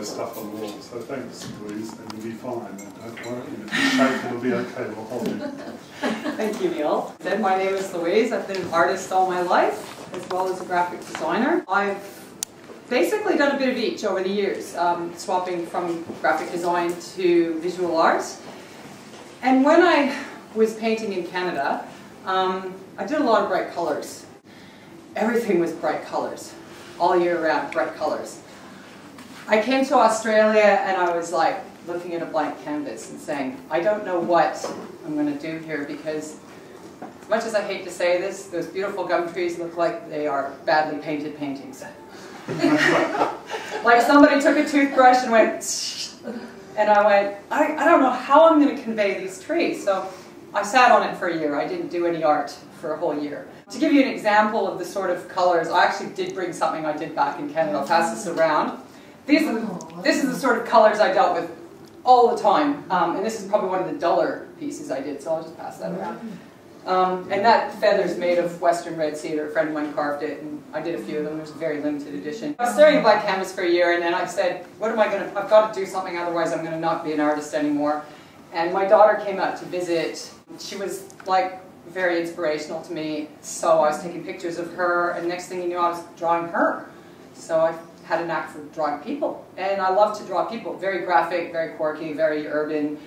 stuff on the wall. So thanks, Louise, and you'll be fine. And don't worry, if it's safe, it'll be okay. We'll hold it. Thank you, Neil. My name is Louise. I've been an artist all my life, as well as a graphic designer. I've basically done a bit of each over the years, swapping from graphic design to visual arts. And when I was painting in Canada, I did a lot of bright colours. Everything was bright colours, all year round, bright colours. I came to Australia and I was like looking at a blank canvas and saying, I don't know what I'm going to do here, because as much as I hate to say this, those beautiful gum trees look like they are badly painted paintings. Like somebody took a toothbrush and went, and I went, I don't know how I'm going to convey these trees. So I sat on it for a year. I didn't do any art for a whole year. To give you an example of the sort of colours, I actually did bring something I did back in Canada. I'll pass this around. This is the sort of colours I dealt with all the time. And this is probably one of the duller pieces I did, so I'll just pass that around. And that feather's made of western red cedar. A friend of mine carved it, and I did a few of them. There's a very limited edition. I was staring at black canvas for a year, and then I said, what am I going to, I've got to do something, otherwise I'm going to not be an artist anymore. And my daughter came out to visit. She was like very inspirational to me, so I was taking pictures of her, and next thing you knew I was drawing her. So I had a knack for drawing people, and I love to draw people. Very graphic, very quirky, very urban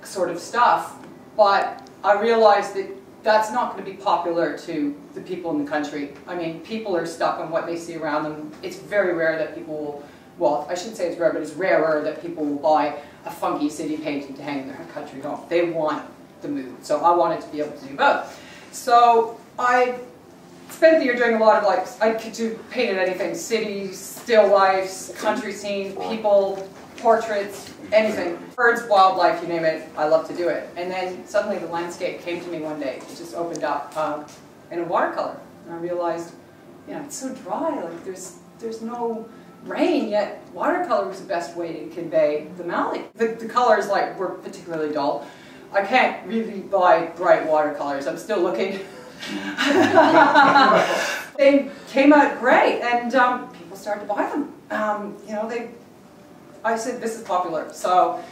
sort of stuff, but I realized that that's not going to be popular to the people in the country. I mean, people are stuck on what they see around them. It's very rare that people will, well, I shouldn't say it's rare, but it's rarer that people will buy a funky city painting to hang in their country home. They want the mood. So I wanted to be able to do both. So I spent the year doing a lot of I could do painted anything, cities, still lifes, country scenes, people, portraits, anything. Birds, wildlife, you name it, I love to do it. And then suddenly the landscape came to me one day. It just opened up in a watercolor. And I realized, you know, it's so dry, like there's no rain, yet watercolor was the best way to convey the Mallee. The colors were particularly dull. I can't really buy bright watercolors. I'm still looking. They came out great, and people started to buy them. You know, I said, this is popular. So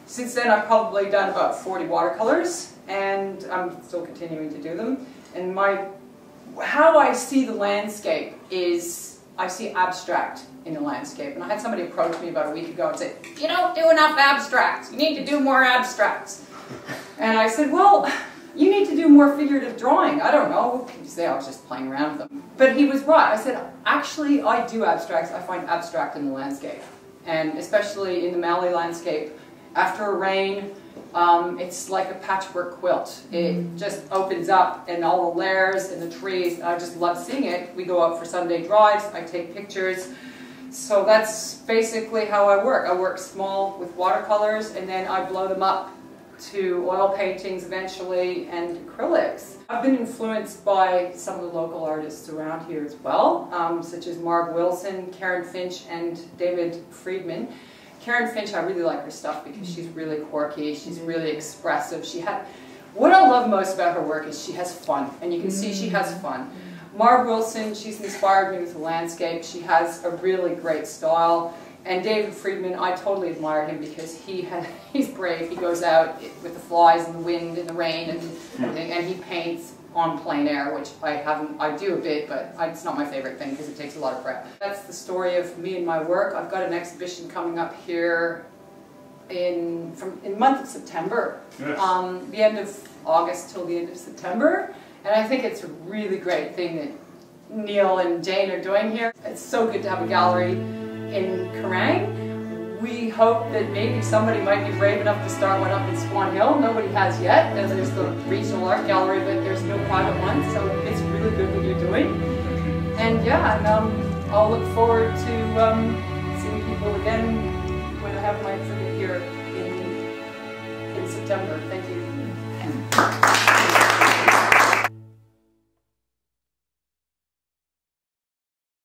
since then I've probably done about 40 watercolors, and I'm still continuing to do them. And how I see the landscape is, I see abstract in the landscape. And I had somebody approach me about a week ago and say, you don't do enough abstracts. You need to do more abstracts. And I said, well, you need to do more figurative drawing. I don't know. What can you say? I was just playing around with them. But he was right. I said, actually, I do abstracts. I find abstract in the landscape. And especially in the Mallee landscape, after a rain, it's like a patchwork quilt. It just opens up, and all the layers and the trees, I just love seeing it. We go out for Sunday drives, I take pictures. So that's basically how I work. I work small with watercolors, and then I blow them up to oil paintings eventually, and acrylics. I've been influenced by some of the local artists around here as well, such as Marg Wilson, Karen Finch, and David Friedman. Karen Finch, I really like her stuff because she's really quirky, she's really expressive. What I love most about her work is she has fun, and you can see she has fun. Marg Wilson, she's inspired me with the landscape. She has a really great style. And David Friedman, I totally admire him because he's brave. He goes out with the flies and the wind and the rain and everything, and he paints on plein air, which I do a bit, but it's not my favorite thing because it takes a lot of prep. That's the story of me and my work. I've got an exhibition coming up here in the month of September, yes. The end of August till the end of September, and I think it's a really great thing that Neil and Jane are doing here. It's so good to have a gallery in Kerrang. We hope that maybe somebody might be brave enough to start one up in Swan Hill. Nobody has yet. There's the regional art gallery, but there's no private one, so it's really good what you're doing. And yeah, and I'll look forward to seeing people again when I have my exhibit here in September. Thank you.